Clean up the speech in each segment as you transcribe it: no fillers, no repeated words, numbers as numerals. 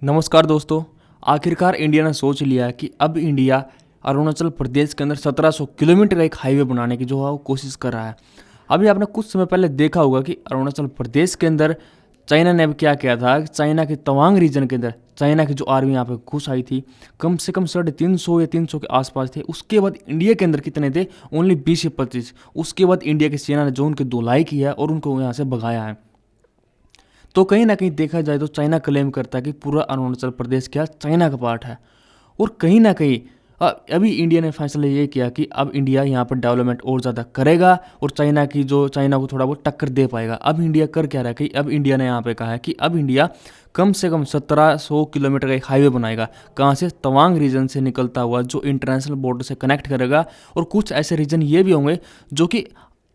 नमस्कार दोस्तों। आखिरकार इंडिया ने सोच लिया कि अब इंडिया अरुणाचल प्रदेश के अंदर 1700 किलोमीटर का एक हाईवे बनाने की जो है वो कोशिश कर रहा है। अभी आपने कुछ समय पहले देखा होगा कि अरुणाचल प्रदेश के अंदर चाइना ने अब क्या किया था कि चाइना के तवांग रीजन के अंदर चाइना की जो आर्मी यहाँ पे घुस आई थी, कम से कम 350 या 300 के आसपास थे। उसके बाद इंडिया के अंदर कितने थे? ओनली 20 या 25। उसके बाद इंडिया की सेना ने जो उनकी धुलाई की है और उनको यहाँ से भगाया है। तो कहीं ना कहीं देखा जाए तो चाइना क्लेम करता है कि पूरा अरुणाचल प्रदेश क्या चाइना का पार्ट है। और कहीं ना कहीं अभी इंडिया ने फैसला ये किया कि अब इंडिया यहाँ पर डेवलपमेंट और ज़्यादा करेगा और चाइना को थोड़ा बहुत टक्कर दे पाएगा। अब इंडिया कर क्या रहा है कि अब इंडिया ने यहाँ पे कहा है कि अब इंडिया कम से कम 1700 किलोमीटर का एक हाईवे बनाएगा। कहाँ से? तवांग रीजन से निकलता हुआ जो इंटरनेशनल बॉर्डर से कनेक्ट करेगा। और कुछ ऐसे रीजन ये भी होंगे जो कि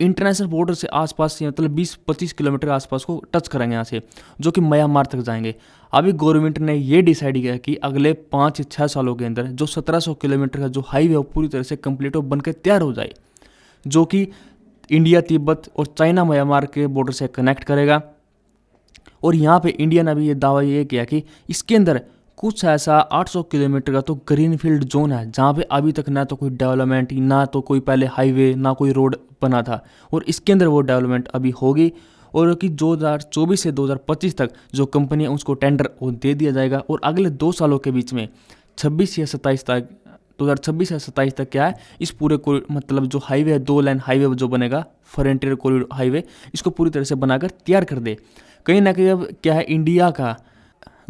इंटरनेशनल बॉर्डर से आसपास मतलब 20-25 किलोमीटर आसपास को टच करेंगे यहाँ से, जो कि म्यांमार तक जाएंगे। अभी गवर्नमेंट ने ये डिसाइड किया कि अगले 5 या 6 सालों के अंदर जो 1700 किलोमीटर का जो हाईवे वो पूरी तरह से कंप्लीट हो बनकर तैयार हो जाए, जो कि इंडिया तिब्बत और चाइना म्यांमार के बॉर्डर से कनेक्ट करेगा। और यहाँ पे इंडिया ने अभी ये दावा ये किया कि इसके अंदर कुछ ऐसा 800 किलोमीटर का तो ग्रीनफील्ड जोन है, जहाँ पे अभी तक ना तो कोई डेवलपमेंट, ना तो कोई पहले हाईवे, ना कोई रोड बना था। और इसके अंदर वो डेवलपमेंट अभी होगी। और कि 2024 से 2025 तक जो कंपनी है उसको टेंडर वो दे दिया जाएगा। और अगले 2 सालों के बीच में 26 या 27 तक 2026 या 27 तक क्या है, इस पूरे को मतलब जो हाईवे है, 2 लाइन हाईवे जो बनेगा, फ्रंटियर कॉरिडोर हाईवे, इसको पूरी तरह से बनाकर तैयार कर दे। कहीं ना कहीं अब क्या है, इंडिया का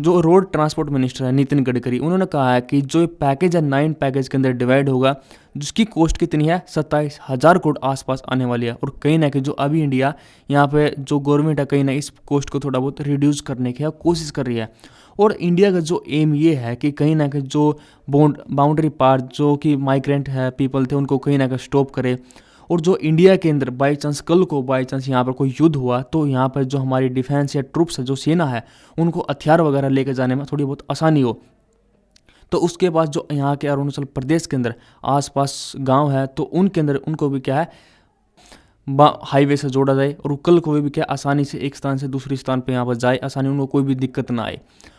जो रोड ट्रांसपोर्ट मिनिस्टर है नितिन गडकरी, उन्होंने कहा है कि जो पैकेज है 9 पैकेज के अंदर डिवाइड होगा, जिसकी कॉस्ट कितनी है 27,000 करोड़ आसपास आने वाली है। और कहीं ना कहीं जो अभी इंडिया यहाँ पे जो गवर्नमेंट है कहीं ना इस कॉस्ट को थोड़ा बहुत रिड्यूस करने की कोशिश कर रही है। और इंडिया का जो एम ये है कि कहीं ना कहीं जो बाउंड्री पार जो कि माइग्रेंट है पीपल थे उनको कहीं ना कहीं स्टॉप करे। और जो इंडिया के अंदर बाई चांस कल को बाई चांस यहाँ पर कोई युद्ध हुआ तो यहाँ पर जो हमारी डिफेंस या ट्रूप्स है, जो सेना है, उनको हथियार वगैरह लेकर जाने में थोड़ी बहुत आसानी हो। तो उसके बाद जो यहाँ के अरुणाचल प्रदेश के अंदर आसपास गांव है तो उनके अंदर उनको भी क्या है हाईवे से जोड़ा जाए और कल को भी क्या आसानी से एक स्थान से दूसरे स्थान पे यहाँ पर जाए, आसानी, उनको कोई भी दिक्कत ना आए।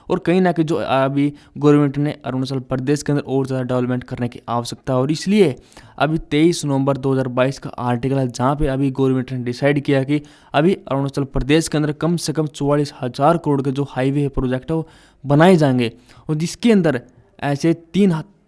और कहीं ना कहीं जो अभी गवर्नमेंट ने अरुणाचल प्रदेश के अंदर और ज़्यादा डेवलपमेंट करने की आवश्यकता है। और इसलिए अभी 23 नवंबर 2022 का आर्टिकल है जहाँ पे अभी गवर्नमेंट ने डिसाइड किया कि अभी अरुणाचल प्रदेश के अंदर कम से कम 44,000 करोड़ के जो हाईवे प्रोजेक्ट है वो बनाए जाएंगे। और जिसके अंदर ऐसे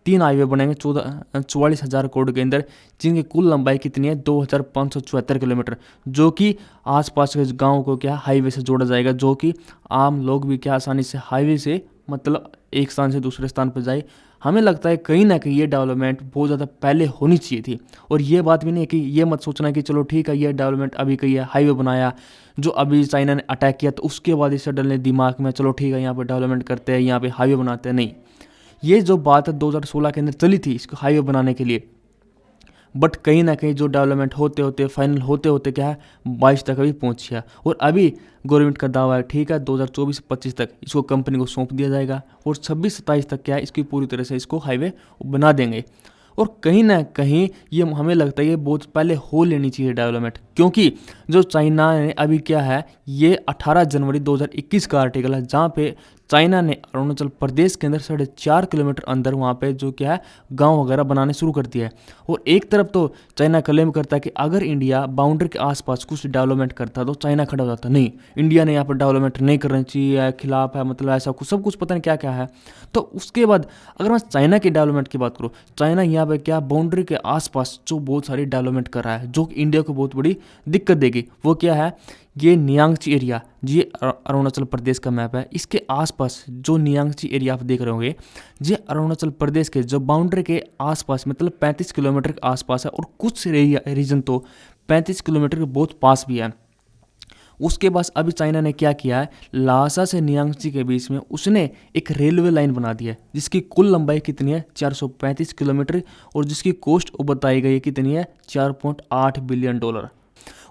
तीन हाईवे बनेंगे 44,000 करोड़ के अंदर, जिनकी कुल लंबाई कितनी है 2,574 किलोमीटर, जो कि आसपास के गाँव को क्या हाईवे से जोड़ा जाएगा, जो कि आम लोग भी क्या आसानी से हाईवे से मतलब एक स्थान से दूसरे स्थान पर जाए। हमें लगता है कहीं ना कहीं ये डेवलपमेंट बहुत ज़्यादा पहले होनी चाहिए थी। और ये बात भी नहीं है कि ये मत सोचना कि चलो ठीक है ये डेवलपमेंट अभी कही है, हाईवे बनाया, जो अभी चाइना ने अटैक किया तो उसके बाद इसे डलने दिमाग में चलो ठीक है यहाँ पर डेवलपमेंट करते हैं, यहाँ पे हाईवे बनाते हैं। नहीं, ये जो बात है 2016 के अंदर चली थी इसको हाईवे बनाने के लिए, बट कहीं ना कहीं जो डेवलपमेंट होते होते फाइनल होते होते क्या है 22 तक अभी पहुँच गया। और अभी गवर्नमेंट का दावा है ठीक है 2024-25 तक इसको कंपनी को सौंप दिया जाएगा और 26-27 तक क्या है इसकी पूरी तरह से इसको हाईवे बना देंगे। और कहीं ना कहीं ये हमें लगता है ये बहुत पहले हो लेनी चाहिए डेवलपमेंट, क्योंकि जो चाइना ने अभी क्या है, ये 18 जनवरी 2021 का आर्टिकल है जहाँ पे चाइना ने अरुणाचल प्रदेश के अंदर 4.5 किलोमीटर अंदर वहाँ पे जो क्या है गांव वगैरह बनाने शुरू कर दिया है। और एक तरफ तो चाइना क्लेम करता है कि अगर इंडिया बाउंड्री के आसपास कुछ डेवलपमेंट करता तो चाइना खड़ा हो जाता, नहीं इंडिया ने यहाँ पर डेवलपमेंट नहीं करना चाहिए, खिलाफ है, मतलब ऐसा कुछ सब कुछ पता नहीं क्या क्या है। तो उसके बाद अगर मैं चाइना की डेवलपमेंट की बात करूँ, चाइना यहाँ पर क्या बाउंड्री के आसपास जो बहुत सारी डेवलपमेंट कर रहा है जो इंडिया को बहुत बड़ी दिक्कत देगी, वो क्या है, ये नियांगची एरिया, ये अरुणाचल प्रदेश का मैप है, इसके आसपास जो नियांगची एरिया आप देख रहे होंगे, ये अरुणाचल प्रदेश के जो बाउंड्री के आसपास मतलब 35 किलोमीटर के आसपास है। और कुछ रीजन तो 35 किलोमीटर के बहुत पास भी है। उसके बाद अभी चाइना ने क्या किया है, लासा से नियांगची के बीच में उसने एक रेलवे लाइन बना दी है जिसकी कुल लंबाई कितनी है 435 किलोमीटर और जिसकी कॉस्ट बताई गई है कितनी है $4.8 बिलियन।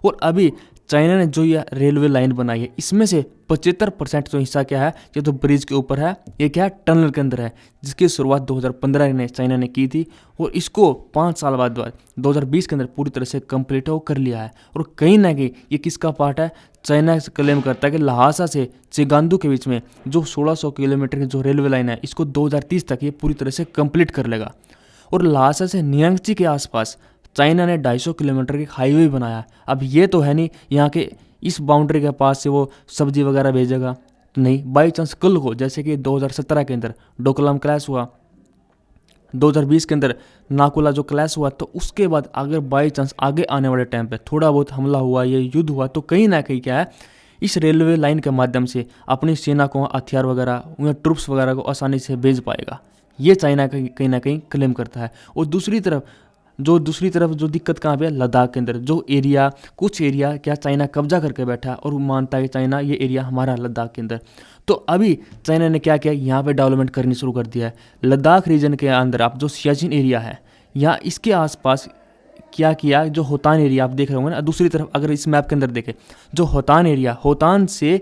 और अभी चाइना ने जो ये रेलवे लाइन बनाई है इसमें से 75% जो हिस्सा क्या है, ये तो ब्रिज के ऊपर है, ये क्या है, टनल के अंदर है, जिसकी शुरुआत 2015 में चाइना ने की थी और इसको 5 साल बाद 2020 के अंदर पूरी तरह से कंप्लीट हो कर लिया है। और कहीं ना कहीं ये किसका पार्ट है, चाइना से क्लेम करता है कि लहासा से चिगांदू के बीच में जो 1600 किलोमीटर की जो रेलवे लाइन है इसको 2030 तक ये पूरी तरह से कंप्लीट कर लेगा। और लहासा से नियांगची के आसपास चाइना ने 250 किलोमीटर की हाईवे बनाया। अब ये तो है नहीं यहाँ के इस बाउंड्री के पास से वो सब्जी वगैरह भेजेगा, नहीं, बाई चांस कल को जैसे कि 2017 के अंदर डोकलाम क्लैश हुआ, 2020 के अंदर नाकुला जो क्लैश हुआ, तो उसके बाद अगर बाई चांस आगे आने वाले टाइम पे थोड़ा बहुत हमला हुआ, ये युद्ध हुआ, तो कहीं ना कहीं क्या है, इस रेलवे लाइन के माध्यम से अपनी सेना को हथियार वगैरह, उन्हें ट्रूप्स वगैरह को आसानी से भेज पाएगा। ये चाइना कहीं ना कहीं क्लेम करता है। और दूसरी तरफ जो दिक्कत कहाँ पे है, लद्दाख के अंदर जो एरिया, कुछ एरिया क्या चाइना कब्जा करके बैठा है और वो मानता है कि चाइना ये एरिया हमारा, लद्दाख के अंदर। तो अभी चाइना ने क्या किया, यहाँ पे डेवलपमेंट करनी शुरू कर दिया है। लद्दाख रीजन के अंदर आप जो सियाचिन एरिया है, यहाँ इसके आसपास क्या किया, जो होतान एरिया आप देख रहे होंगे ना, दूसरी तरफ अगर इस मैप के अंदर देखें, जो होतान एरिया, होतान से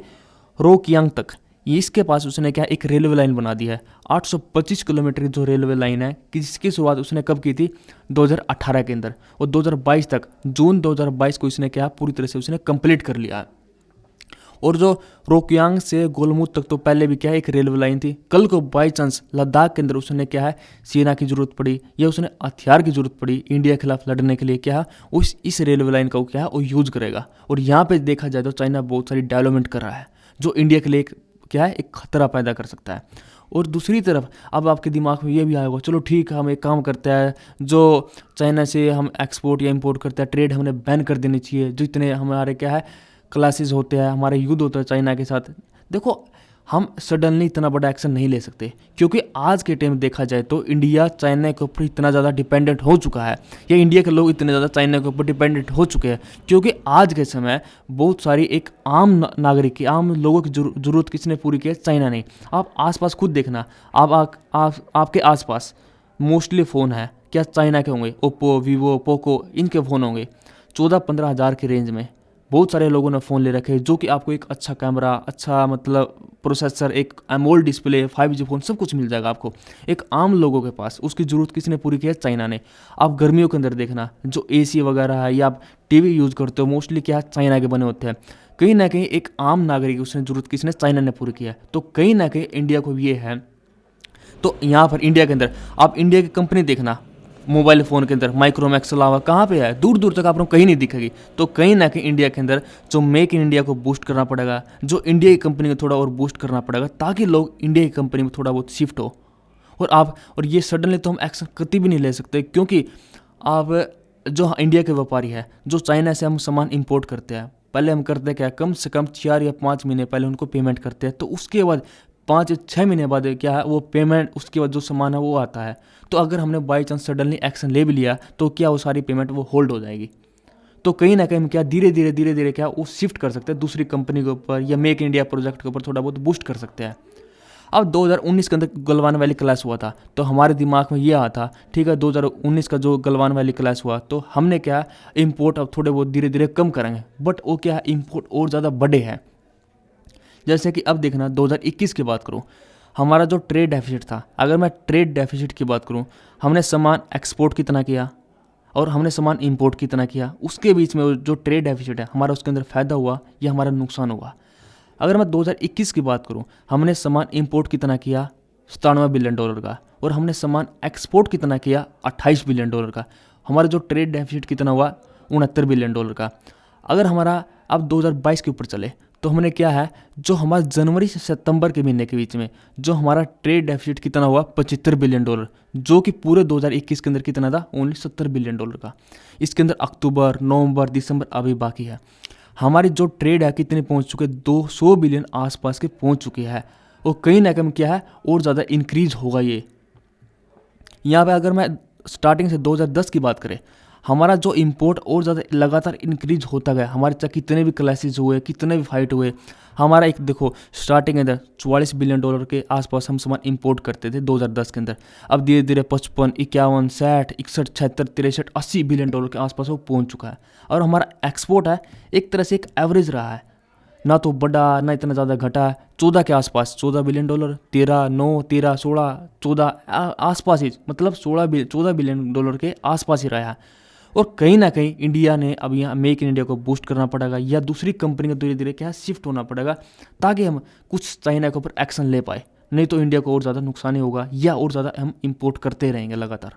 रोकियांग तक, ये इसके पास उसने क्या एक रेलवे लाइन बना दी है, 825 किलोमीटर की जो रेलवे लाइन है, जिसकी शुरुआत उसने कब की थी, 2018 के अंदर, और 2022 तक, जून 2022 को इसने क्या पूरी तरह से उसने कंप्लीट कर लिया। और जो रोकियांग से गोलमुद तक तो पहले भी क्या है एक रेलवे लाइन थी, कल को बाई चांस लद्दाख के अंदर उसने क्या है सेना की जरूरत पड़ी या उसने हथियार की जरूरत पड़ी इंडिया के खिलाफ लड़ने के लिए, क्या है इस रेलवे लाइन का क्या है वो यूज करेगा। और यहाँ पे देखा जाए तो चाइना बहुत सारी डेवलपमेंट कर रहा है जो इंडिया के लिए क्या है एक खतरा पैदा कर सकता है। और दूसरी तरफ अब आपके दिमाग में ये भी आएगा, चलो ठीक है, हम एक काम करते हैं, जो चाइना से हम एक्सपोर्ट या इंपोर्ट करते हैं, ट्रेड हमने बैन कर देनी चाहिए, जो इतने हमारे क्या है क्लासेस होते हैं, हमारे युद्ध होता है चाइना के साथ। देखो, हम सडनली इतना बड़ा एक्शन नहीं ले सकते, क्योंकि आज के टाइम देखा जाए तो इंडिया चाइना के ऊपर इतना ज़्यादा डिपेंडेंट हो चुका है, या इंडिया के लोग इतने ज़्यादा चाइना के ऊपर डिपेंडेंट हो चुके हैं, क्योंकि आज के समय बहुत सारी एक आम नागरिक की, आम लोगों की जरूरत किसने पूरी की है, चाइना ने। आप आसपास खुद देखना, आपके आसपास मोस्टली फ़ोन है क्या चाइना के होंगे, ओप्पो, वीवो, पोको, इनके फ़ोन होंगे 14-15 हज़ार की रेंज में। बहुत सारे लोगों ने फ़ोन ले रखे हैं जो कि आपको एक अच्छा कैमरा, अच्छा मतलब प्रोसेसर, एक एमोल्ड डिस्प्ले, 5G फ़ोन, सब कुछ मिल जाएगा आपको एक आम लोगों के पास। उसकी ज़रूरत किसने पूरी की है, चाइना ने। आप गर्मियों के अंदर देखना, जो AC वगैरह है या आप टीवी यूज़ करते हो, मोस्टली क्या चाइना के बने होते हैं। कहीं ना कहीं एक आम नागरिक उसने ज़रूरत किसने, चाइना ने पूरी किया है। तो कहीं ना कहीं इंडिया को ये है। तो यहाँ पर इंडिया के अंदर आप इंडिया की कंपनी देखना, मोबाइल फ़ोन के अंदर माइक्रोमैक्स अलावा कहाँ पे है, दूर दूर तक आपको कहीं नहीं दिखेगी। तो कहीं ना कहीं इंडिया के अंदर जो मेक इन इंडिया को बूस्ट करना पड़ेगा, जो इंडिया की कंपनी को थोड़ा और बूस्ट करना पड़ेगा, ताकि लोग इंडिया की कंपनी में थोड़ा बहुत शिफ्ट हो। और ये सडनली तो हम एक्शन कभी भी नहीं ले सकते, क्योंकि आप जो इंडिया के व्यापारी है, जो चाइना से हम सामान इंपोर्ट करते हैं, पहले हम करते क्या, कम से कम 4 या 5 महीने पहले उनको पेमेंट करते हैं, तो उसके बाद 5 या 6 महीने बाद क्या है वो पेमेंट, उसके बाद जो सामान है वो आता है। तो अगर हमने बाई चांस सडनली एक्शन ले भी लिया तो क्या वो सारी पेमेंट वो होल्ड हो जाएगी। तो कहीं ना कहीं हम क्या धीरे धीरे क्या वो शिफ्ट कर सकते हैं दूसरी कंपनी के ऊपर, या मेक इंडिया प्रोजेक्ट के ऊपर थोड़ा बहुत बूस्ट कर सकते हैं। अब 2019 के अंदर गलवान वैली क्लैश हुआ था, तो हमारे दिमाग में ये आता, ठीक है 2019 का जो गलवान वैली क्लैश हुआ, तो हमने क्या इंपोर्ट अब थोड़े बहुत धीरे धीरे कम करेंगे, बट वो क्या इंपोर्ट और ज़्यादा बड़े हैं। जैसे कि अब देखना 2021 की बात करूं, हमारा जो ट्रेड डेफिसिट था, अगर मैं ट्रेड डेफिसिट की बात करूं, हमने सामान एक्सपोर्ट कितना किया और हमने सामान इंपोर्ट कितना किया, उसके बीच में जो ट्रेड डेफिसिट है हमारा, उसके अंदर फ़ायदा हुआ या हमारा नुकसान हुआ। अगर मैं 2021 की बात करूं, हमने सामान इंपोर्ट कितना किया, $97 बिलियन का, और हमने सामान एक्सपोर्ट कितना किया, $28 बिलियन का। हमारा जो ट्रेड डेफिसिट कितना हुआ, $69 बिलियन का। अगर हमारा अब 2022 के ऊपर चले, तो हमने क्या है, जो हमारा जनवरी से सितंबर के महीने के बीच में जो हमारा ट्रेड डेफिसिट कितना हुआ, $75 बिलियन, जो कि पूरे 2021 के अंदर कितना था, ओनली $70 बिलियन का। इसके अंदर अक्टूबर, नवंबर, दिसंबर अभी बाकी है। हमारी जो ट्रेड है कितने पहुंच चुके, 200 बिलियन आसपास के पहुंच चुके हैं, और कहीं ना कहीं क्या है और ज़्यादा इंक्रीज होगा ये। यहाँ पे अगर मैं स्टार्टिंग से 2010 की बात करें, हमारा जो इम्पोर्ट और ज़्यादा लगातार इंक्रीज होता गया। हमारे चाहे कितने भी क्लाइसिस हुए, कितने भी फाइट हुए, हमारा एक देखो स्टार्टिंग के अंदर $44 बिलियन के आसपास हम सामान इंपोर्ट करते थे 2010 के अंदर। अब धीरे धीरे 55, 51, 60, 61, 76, 63, $80 बिलियन के आसपास वो पहुंच चुका है। और हमारा एक्सपोर्ट है एक तरह से एक एवरेज रहा है, ना तो बढ़ा ना इतना ज़्यादा घटा। 14 के आसपास $14 बिलियन, 13, 9, 13, 16, 14 आसपास ही, मतलब 14 बिलियन के आसपास ही रहा है। और कहीं ना कहीं इंडिया ने अब यहाँ मेक इन इंडिया को बूस्ट करना पड़ेगा, या दूसरी कंपनी को धीरे धीरे क्या शिफ्ट होना पड़ेगा, ताकि हम कुछ चाइना के ऊपर एक्शन ले पाए। नहीं तो इंडिया को और ज़्यादा नुकसान ही होगा, या और ज़्यादा हम इंपोर्ट करते रहेंगे लगातार।